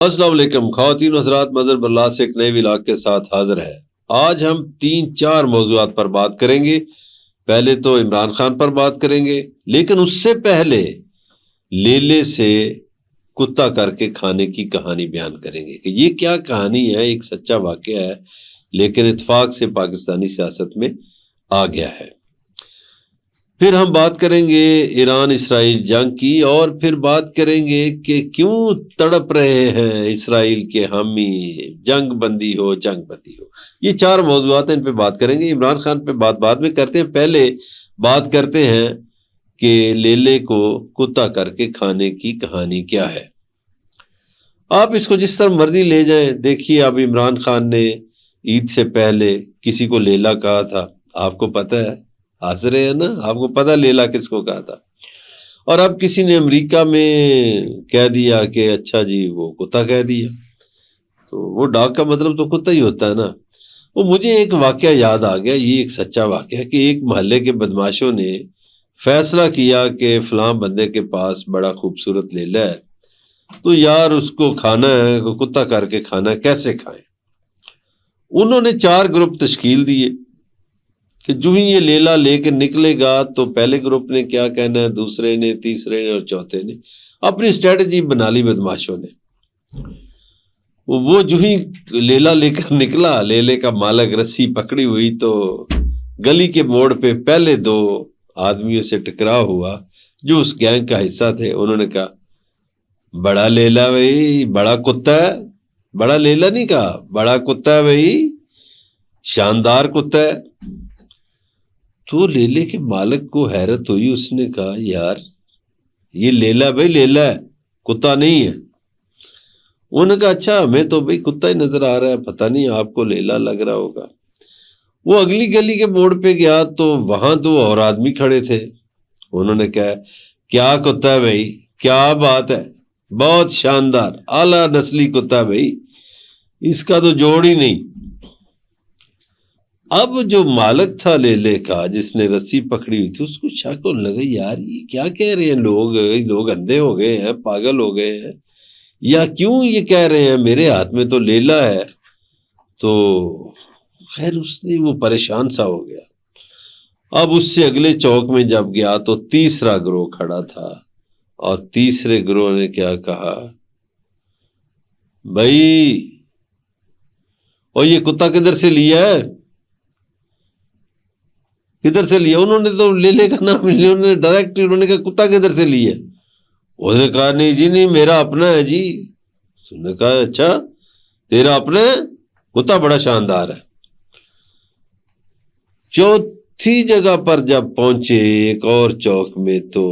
السلام علیکم خواتین و حضرات، مظہر اللہ سے ایک نئے ولاگ کے ساتھ حاضر ہے۔ آج ہم 3-4 موضوعات پر بات کریں گے۔ پہلے تو عمران خان پر بات کریں گے، لیکن اس سے پہلے لیلے سے کتا کر کے کھانے کی کہانی بیان کریں گے کہ یہ کیا کہانی ہے۔ ایک سچا واقعہ ہے، لیکن اتفاق سے پاکستانی سیاست میں آ گیا ہے۔ پھر ہم بات کریں گے ایران اسرائیل جنگ کی، اور پھر بات کریں گے کہ کیوں تڑپ رہے ہیں اسرائیل کے حامی، جنگ بندی ہو۔ یہ 4 موضوعات ہیں، ان پہ بات کریں گے۔ عمران خان پہ بات بعد میں کرتے ہیں، پہلے بات کرتے ہیں کہ لیلے کو کتا کر کے کھانے کی کہانی کیا ہے۔ آپ اس کو جس طرح مرضی لے جائیں۔ دیکھیے، اب عمران خان نے عید سے پہلے کسی کو لیلا کہا تھا، آپ کو پتہ ہے، حاضر ہے نا، آپ کو پتہ لیلا کس کو کہا تھا۔ اور اب کسی نے امریکہ میں کہہ دیا کہ اچھا جی وہ کتا کہہ دیا، تو وہ ڈاگ کا مطلب تو کتا ہی ہوتا ہے نا۔ وہ مجھے ایک واقعہ یاد آ گیا، یہ ایک سچا واقعہ کہ ایک محلے کے بدماشوں نے فیصلہ کیا کہ فلاں بندے کے پاس بڑا خوبصورت لیلا ہے، تو یار اس کو کھانا ہے، کتا کر کے کھانا ہے، کیسے کھائیں۔ انہوں نے 4 گروپ تشکیل دیے کہ جو ہی یہ لیلا لے کے نکلے گا تو پہلے گروپ نے کیا کہنا ہے، دوسرے نے، تیسرے نے اور چوتھے نے اپنی اسٹریٹجی بنا لی بدماشوں نے۔ وہ جو ہی لیلا لے کر نکلا، لیلے کا مالک رسی پکڑی ہوئی تو گلی کے موڑ پہ پہلے 2 آدمیوں سے ٹکراؤ ہوا جو اس گینگ کا حصہ تھے۔ انہوں نے کہا بڑا لیلا بھائی، بڑا کتا ہے، بڑا لیلا نہیں کہا، بڑا کتا ہے بھائی، شاندار کتا ہے۔ تو لیلے کے مالک کو حیرت ہوئی، اس نے کہا یار یہ لیلا بھائی لیلا ہے، کتا نہیں ہے۔ انہوں نے کہا اچھا، ہمیں تو بھائی کتا ہی نظر آ رہا ہے، پتہ نہیں آپ کو لیلا لگ رہا ہوگا۔ وہ اگلی گلی کے موڑ پہ گیا تو وہاں 2 اور آدمی کھڑے تھے۔ انہوں نے کہا کیا کتا ہے بھائی، کیا بات ہے، بہت شاندار اعلیٰ نسلی کتا بھائی، اس کا تو جوڑ ہی نہیں۔ اب جو مالک تھا لیلے کا، جس نے رسی پکڑی ہوئی تھی، اس کو شک ہونے لگا یار یہ کیا کہہ رہے ہیں لوگ اندھے ہو گئے ہیں، پاگل ہو گئے ہیں، یا کیوں یہ کہہ رہے ہیں، میرے ہاتھ میں تو لیلا ہے۔ تو خیر اس نے وہ پریشان سا ہو گیا۔ اب اس سے اگلے چوک میں جب گیا تو تیسرا گروہ کھڑا تھا، اور تیسرے گروہ نے کیا کہا، بھائی اور یہ کتا کدھر سے لیا ہے، کدھر سے لیا؟ انہوں نے تو لیلے کا نام لیا، انہوں نے ڈائریکٹ انہوں نے کہا کتا کدھر سے لیا؟ انہوں نے کہا نہیں جی نہیں، میرا اپنا ہے جی۔ اس نے کہا اچھا تیرا اپنا ہے، کتا بڑا شاندار ہے۔ چوتھی جگہ پر جب پہنچے ایک اور چوک میں، تو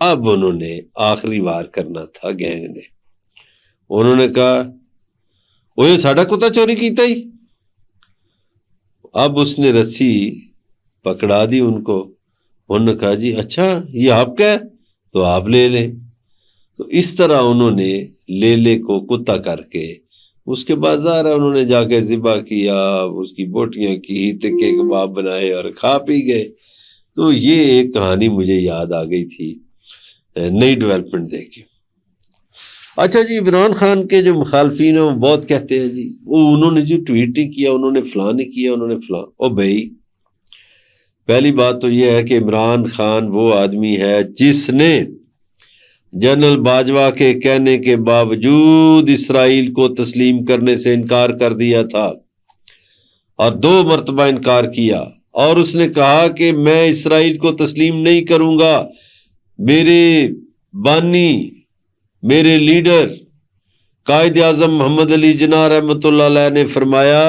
اب انہوں نے آخری وار کرنا تھا گینگ نے۔ انہوں نے کہا وہ یہ ساڑھا کتا چوری کیتا ہی۔ اب اس نے رسی پکڑا دی ان کو۔ انہوں نے کہا جی اچھا یہ آپ کا ہے تو آپ لے لیں۔ تو اس طرح انہوں نے لیلے کو کتا کر کے اس کے بازار انہوں نے جا کے ذبح کیا، اس کی بوٹیاں کی، تکے کباب بنائے اور کھا پی گئے۔ تو یہ ایک کہانی مجھے یاد آ گئی تھی نئی ڈیولپمنٹ دیکھ کے۔ اچھا جی، عمران خان کے جو مخالفین ہیں وہ بہت کہتے ہیں جی وہ انہوں نے جو ٹویٹنگ کیا، انہوں نے فلاں نے کیا، انہوں نے فلاں۔ او بھائی پہلی بات تو یہ ہے کہ عمران خان وہ آدمی ہے جس نے جنرل باجوہ کے کہنے کے باوجود اسرائیل کو تسلیم کرنے سے انکار کر دیا تھا، اور 2 مرتبہ انکار کیا، اور اس نے کہا کہ میں اسرائیل کو تسلیم نہیں کروں گا۔ میرے بانی، میرے لیڈر قائد اعظم محمد علی جناح رحمۃ اللہ علیہ نے فرمایا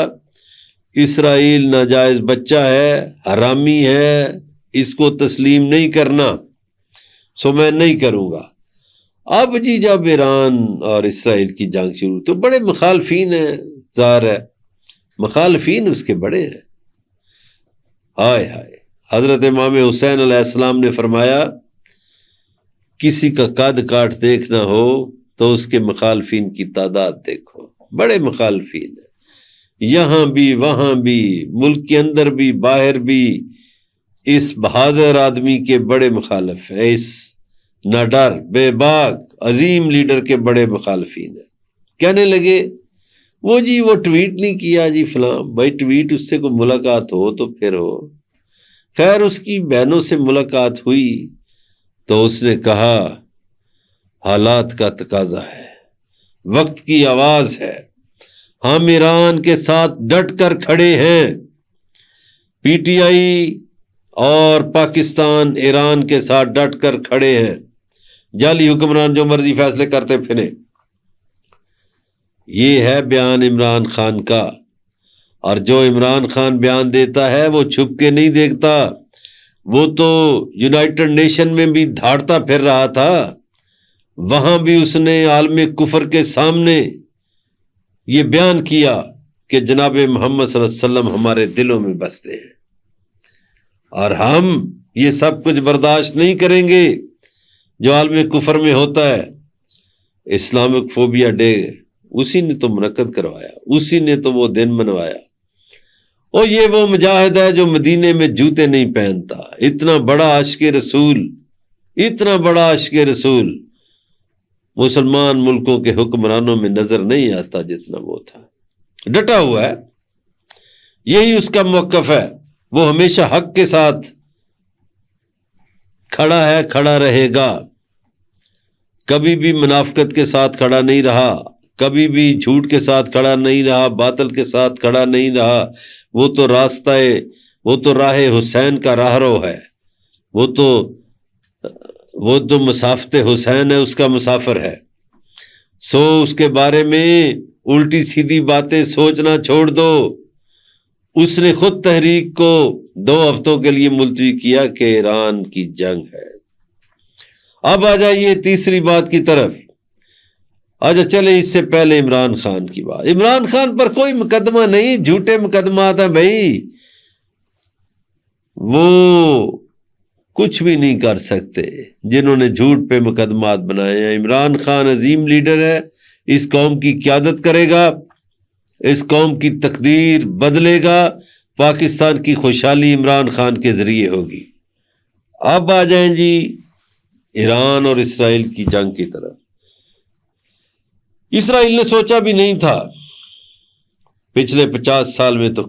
اسرائیل ناجائز بچہ ہے، حرامی ہے، اس کو تسلیم نہیں کرنا، سو میں نہیں کروں گا۔ اب جی جب ایران اور اسرائیل کی جنگ شروع تو بڑے مخالفین ہیں، ظاہر ہے مخالفین اس کے بڑے ہیں۔ ہائے ہائے، حضرت امام حسین علیہ السلام نے فرمایا کسی کا قد کاٹ دیکھنا ہو تو اس کے مخالفین کی تعداد دیکھو، بڑے مخالفین ہیں، یہاں بھی وہاں بھی، ملک کے اندر بھی باہر بھی۔ اس بہادر آدمی کے بڑے مخالف ہیں، اس نہ ڈر بے باک عظیم لیڈر کے بڑے مخالفین ہیں۔ کہنے لگے وہ جی وہ ٹویٹ نہیں کیا جی فلاں، بھائی ٹویٹ اس سے کوئی ملاقات ہو تو پھر ہو۔ خیر اس کی بہنوں سے ملاقات ہوئی تو اس نے کہا حالات کا تقاضا ہے، وقت کی آواز ہے، ہم ایران کے ساتھ ڈٹ کر کھڑے ہیں، پی ٹی آئی اور پاکستان ایران کے ساتھ ڈٹ کر کھڑے ہیں، جعلی حکمران جو مرضی فیصلے کرتے پھریں۔ یہ ہے بیان عمران خان کا، اور جو عمران خان بیان دیتا ہے وہ چھپ کے نہیں دیکھتا، وہ تو یونائٹڈ نیشن میں بھی دھاڑتا پھر رہا تھا، وہاں بھی اس نے عالم کفر کے سامنے یہ بیان کیا کہ جناب محمد صلی اللہ علیہ وسلم ہمارے دلوں میں بستے ہیں، اور ہم یہ سب کچھ برداشت نہیں کریں گے جو عالم کفر میں ہوتا ہے۔ اسلامک فوبیا ڈے اسی نے تو منعقد کروایا، اسی نے تو وہ دن منوایا۔ اور یہ وہ مجاہد ہے جو مدینے میں جوتے نہیں پہنتا، اتنا بڑا عاشق رسول، اتنا بڑا عاشق رسول مسلمان ملکوں کے حکمرانوں میں نظر نہیں آتا جتنا وہ تھا، ڈٹا ہوا ہے، یہی اس کا موقف ہے، وہ ہمیشہ حق کے ساتھ کھڑا ہے، کھڑا رہے گا، کبھی بھی منافقت کے ساتھ کھڑا نہیں رہا، کبھی بھی جھوٹ کے ساتھ کھڑا نہیں رہا، باطل کے ساتھ کھڑا نہیں رہا، وہ تو راہ حسین کا راہرو ہے، وہ تو مسافت حسین ہے، اس کا مسافر ہے، سو اس کے بارے میں الٹی سیدھی باتیں سوچنا چھوڑ دو۔ اس نے خود تحریک کو 2 ہفتوں کے لیے ملتوی کیا کہ ایران کی جنگ ہے۔ اب آ جائیے تیسری بات کی طرف۔ اچھا چلے اس سے پہلے عمران خان کی بات۔ عمران خان پر کوئی مقدمہ نہیں، جھوٹے مقدمات ہیں بھائی، وہ کچھ بھی نہیں کر سکتے جنہوں نے جھوٹ پہ مقدمات بنائے ہیں۔ عمران خان عظیم لیڈر ہے، اس قوم کی قیادت کرے گا، اس قوم کی تقدیر بدلے گا، پاکستان کی خوشحالی عمران خان کے ذریعے ہوگی۔ اب آ جائیں جی ایران اور اسرائیل کی جنگ کی طرف۔ اسرائیل نے سوچا بھی نہیں تھا، پچھلے 50 سال میں تو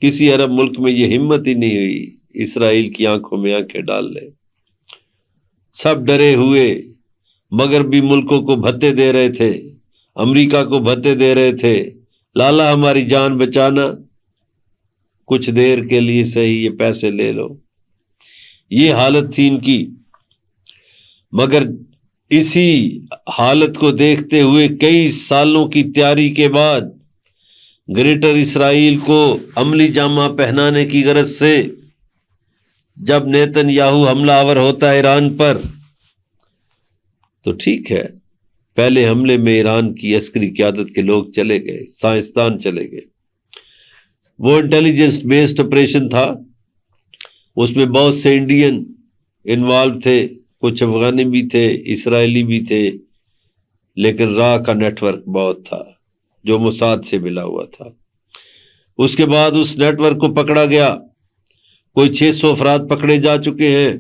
کسی عرب ملک میں یہ ہمت ہی نہیں ہوئی اسرائیل کی آنکھوں میں آنکھیں ڈال لے۔ سب ڈرے ہوئے، مغربی ملکوں کو بھتے دے رہے تھے، امریکہ کو بھتے دے رہے تھے، لالا ہماری جان بچانا، کچھ دیر کے لیے صحیح یہ پیسے لے لو، یہ حالت تھی ان کی۔ مگر اسی حالت کو دیکھتے ہوئے کئی سالوں کی تیاری کے بعد گریٹر اسرائیل کو عملی جامہ پہنانے کی غرض سے جب نیتن یاہو حملہ آور ہوتا ہے ایران پر، تو ٹھیک ہے، پہلے حملے میں ایران کی عسکری قیادت کے لوگ چلے گئے، سائنسدان چلے گئے، وہ انٹیلیجنس بیسڈ آپریشن تھا، اس میں بہت سے انڈین انوالو تھے، کچھ افغانی بھی تھے، اسرائیلی بھی تھے، لیکن راہ کا نیٹ ورک بہت تھا جو موساد سے ملا ہوا تھا۔ اس کے بعد اس نیٹ ورک کو پکڑا گیا، کوئی 600 افراد پکڑے جا چکے ہیں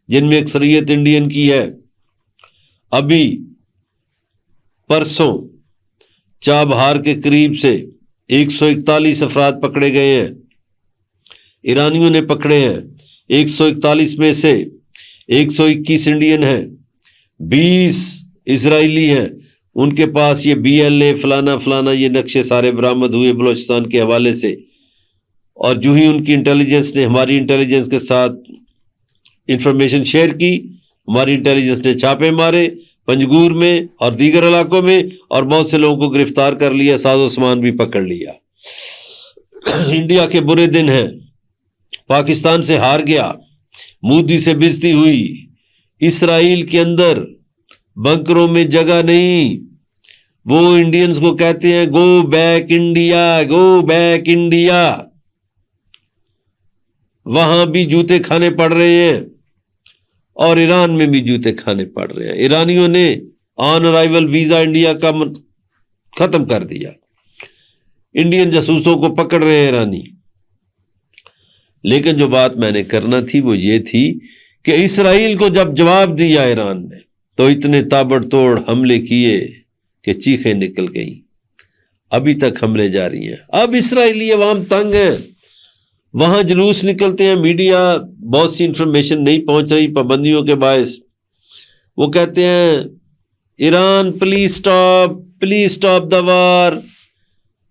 جن میں اکثریت انڈین کی ہے۔ ابھی پرسوں چابہار کے قریب سے 141 افراد پکڑے گئے ہیں، ایرانیوں نے پکڑے ہیں۔ 141 میں سے 121 انڈین ہیں، 20 اسرائیلی ہیں، ان کے پاس یہ BLA فلانا فلانا یہ نقشے سارے برآمد ہوئے بلوچستان کے حوالے سے، اور جو ہی ان کی انٹیلیجنس نے ہماری انٹیلیجنس کے ساتھ انفارمیشن شیئر کی، ہماری انٹیلیجنس نے چھاپے مارے پنجگور میں اور دیگر علاقوں میں، اور بہت سے لوگوں کو گرفتار کر لیا، ساز و سامان بھی پکڑ لیا۔ انڈیا کے برے دن ہیں، پاکستان سے ہار گیا، مودی سے بےزتی ہوئی، اسرائیل کے اندر بنکروں میں جگہ نہیں، وہ انڈینز کو کہتے ہیں go back India, go back India, وہاں بھی جوتے کھانے پڑ رہے ہیں اور ایران میں بھی جوتے کھانے پڑ رہے ہیں۔ ایرانیوں نے آن ارائیول ویزا انڈیا کا ختم کر دیا، انڈین جاسوسوں کو پکڑ رہے ہیں ایرانی۔ لیکن جو بات میں نے کرنا تھی وہ یہ تھی کہ اسرائیل کو جب جواب دیا ایران نے تو اتنے تابڑ توڑ حملے کیے کہ چیخیں نکل گئیں، ابھی تک حملے جاری ہیں۔ اب اسرائیلی عوام تنگ ہیں، وہاں جلوس نکلتے ہیں، میڈیا بہت سی انفارمیشن نہیں پہنچ رہی پابندیوں کے باعث، وہ کہتے ہیں ایران پلیز سٹاپ دا وار،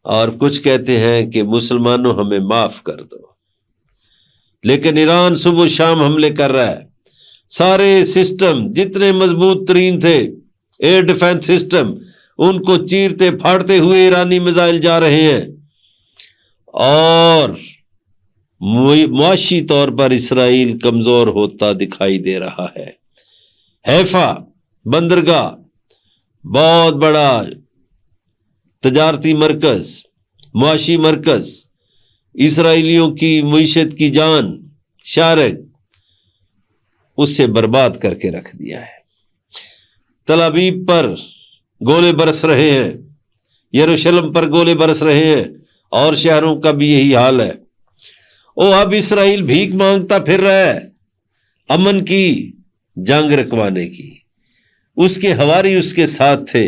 اور کچھ کہتے ہیں کہ مسلمانوں ہمیں معاف کر دو۔ لیکن ایران صبح و شام حملے کر رہا ہے، سارے سسٹم جتنے مضبوط ترین تھے، ایئر ڈیفنس سسٹم، ان کو چیرتے پھاڑتے ہوئے ایرانی میزائل جا رہے ہیں، اور معاشی طور پر اسرائیل کمزور ہوتا دکھائی دے رہا ہے۔ حیفا بندرگاہ بہت بڑا تجارتی مرکز، معاشی مرکز، اسرائیلیوں کی معیشت کی جان شارک، اس سے برباد کر کے رکھ دیا ہے۔ تل ابیب پر گولے برس رہے ہیں، یروشلم پر گولے برس رہے ہیں، اور شہروں کا بھی یہی حال ہے۔ اب اسرائیل بھیک مانگتا پھر رہا ہے امن کی، جنگ رکوانے کی۔ اس کے ہواری اس کے ساتھ تھے،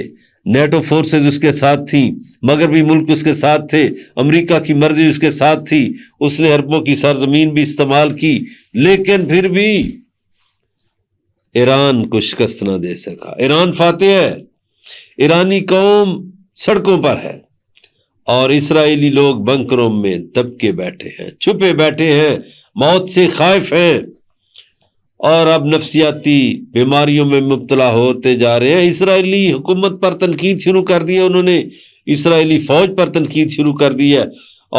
نیٹو فورسز اس کے ساتھ تھیں، مغربی ملک اس کے ساتھ تھے، امریکہ کی مرضی اس کے ساتھ تھی، اس نے عربوں کی سرزمین بھی استعمال کی، لیکن پھر بھی ایران کو شکست نہ دے سکا۔ ایران فاتح ہے، ایرانی قوم سڑکوں پر ہے، اور اسرائیلی لوگ بنکروں میں دب کے بیٹھے ہیں، چھپے بیٹھے ہیں، موت سے خائف ہیں، اور اب نفسیاتی بیماریوں میں مبتلا ہوتے جا رہے ہیں۔ اسرائیلی حکومت پر تنقید شروع کر دی ہے انہوں نے، اسرائیلی فوج پر تنقید شروع کر دی ہے،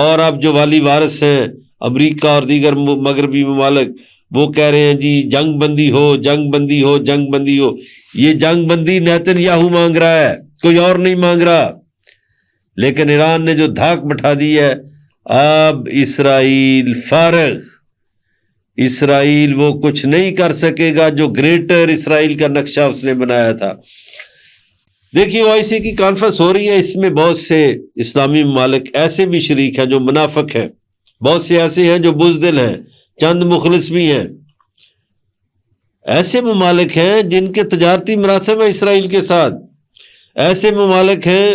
اور اب جو والی وارث ہیں امریکہ اور دیگر مغربی ممالک، وہ کہہ رہے ہیں جی جنگ بندی ہو، جنگ بندی ہو، جنگ بندی ہو۔ یہ جنگ بندی نیتن یاہو مانگ رہا ہے، کوئی اور نہیں مانگ رہا، لیکن ایران نے جو دھاک بٹھا دی ہے، اب اسرائیل فارغ، اسرائیل وہ کچھ نہیں کر سکے گا جو گریٹر اسرائیل کا نقشہ اس نے بنایا تھا۔ دیکھیے OIC کی کانفرنس ہو رہی ہے، اس میں بہت سے اسلامی ممالک ایسے بھی شریک ہیں جو منافق ہیں، بہت سے ایسے ہیں جو بزدل ہیں، چند مخلص بھی ہیں، ایسے ممالک ہیں جن کے تجارتی مراسم ہیں اسرائیل کے ساتھ، ایسے ممالک ہیں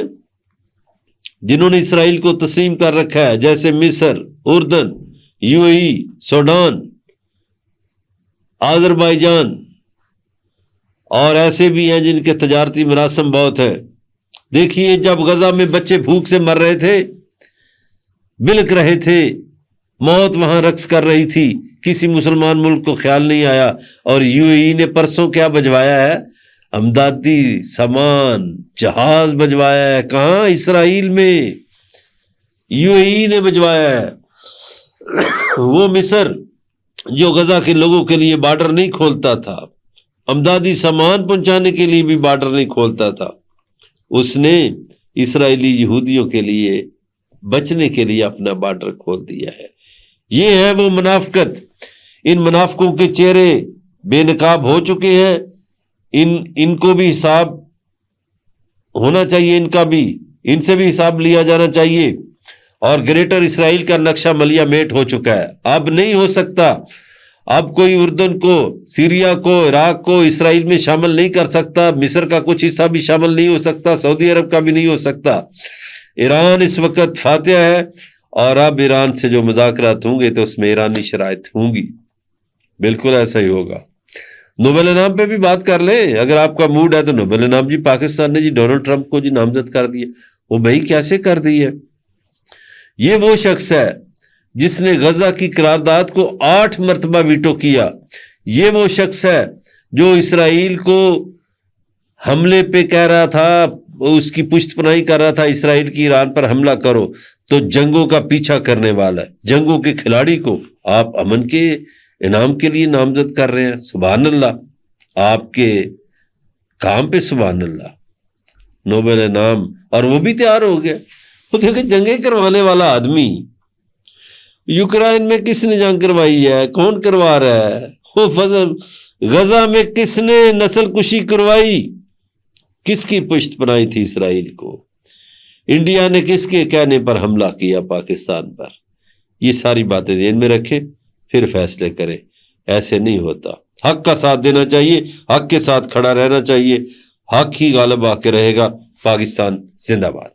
جنہوں نے اسرائیل کو تسلیم کر رکھا ہے، جیسے مصر، اردن، UAE، سوڈان، آذربائیجان، اور ایسے بھی ہیں جن کے تجارتی مراسم بہت ہیں۔ دیکھیے جب غزہ میں بچے بھوک سے مر رہے تھے، بلک رہے تھے، موت وہاں رقص کر رہی تھی، کسی مسلمان ملک کو خیال نہیں آیا، اور UAE نے پرسوں کیا بھجوایا ہے؟ امدادی سامان، جہاز بھجوایا ہے۔ کہاں؟ اسرائیل میں، UAE نے بھجوایا ہے۔ وہ مصر جو غزہ کے لوگوں کے لیے بارڈر نہیں کھولتا تھا، امدادی سامان پہنچانے کے لیے بھی بارڈر نہیں کھولتا تھا، اس نے اسرائیلی یہودیوں کے لیے بچنے کے لیے اپنا بارڈر کھول دیا ہے۔ یہ ہے وہ منافقت۔ ان منافقوں کے چہرے بے نقاب ہو چکے ہیں، ان کو بھی حساب ہونا چاہیے، ان کا بھی، ان سے بھی حساب لیا جانا چاہیے۔ اور گریٹر اسرائیل کا نقشہ ملیا میٹ ہو چکا ہے، اب نہیں ہو سکتا، اب کوئی اردن کو، سیریا کو، عراق کو اسرائیل میں شامل نہیں کر سکتا، مصر کا کچھ حصہ بھی شامل نہیں ہو سکتا، سعودی عرب کا بھی نہیں ہو سکتا۔ ایران اس وقت فاتح ہے، اور اب ایران سے جو مذاکرات ہوں گے تو اس میں ایرانی شرائط ہوں گی، بالکل ایسا ہی ہوگا۔ نوبل انعام پہ بھی بات کر لیں اگر آپ کا موڈ ہے تو۔ نوبل انعام جی پاکستان نے جی ڈونلڈ ٹرمپ کو جی نامزد کر دیا، وہ بھائی کیسے کر دی ہے؟ یہ وہ شخص ہے جس نے غزہ کی قرارداد کو 8 مرتبہ ویٹو کیا، یہ وہ شخص ہے جو اسرائیل کو حملے پہ کہہ رہا تھا، اس کی پشت پناہی کر رہا تھا، اسرائیل کی ایران پر حملہ کرو، تو جنگوں کا پیچھا کرنے والا ہے، جنگوں کے کھلاڑی کو آپ امن کے انعام کے لیے نامزد کر رہے ہیں۔ سبحان اللہ، آپ کے کام پہ سبحان اللہ، نوبل انعام، اور وہ بھی تیار ہو گیا۔ وہ دیکھیں جنگیں کروانے والا آدمی، یوکرائن میں کس نے جنگ کروائی ہے؟ کون کروا رہا ہے؟ وہ غزہ میں کس نے نسل کشی کروائی؟ کس کی پشت پناہی تھی اسرائیل کو؟ انڈیا نے کس کے کہنے پر حملہ کیا پاکستان پر؟ یہ ساری باتیں ذہن میں رکھیں، پھر فیصلے کریں۔ ایسے نہیں ہوتا، حق کا ساتھ دینا چاہیے، حق کے ساتھ کھڑا رہنا چاہیے، حق ہی غالب آ کے رہے گا۔ پاکستان زندہ باد۔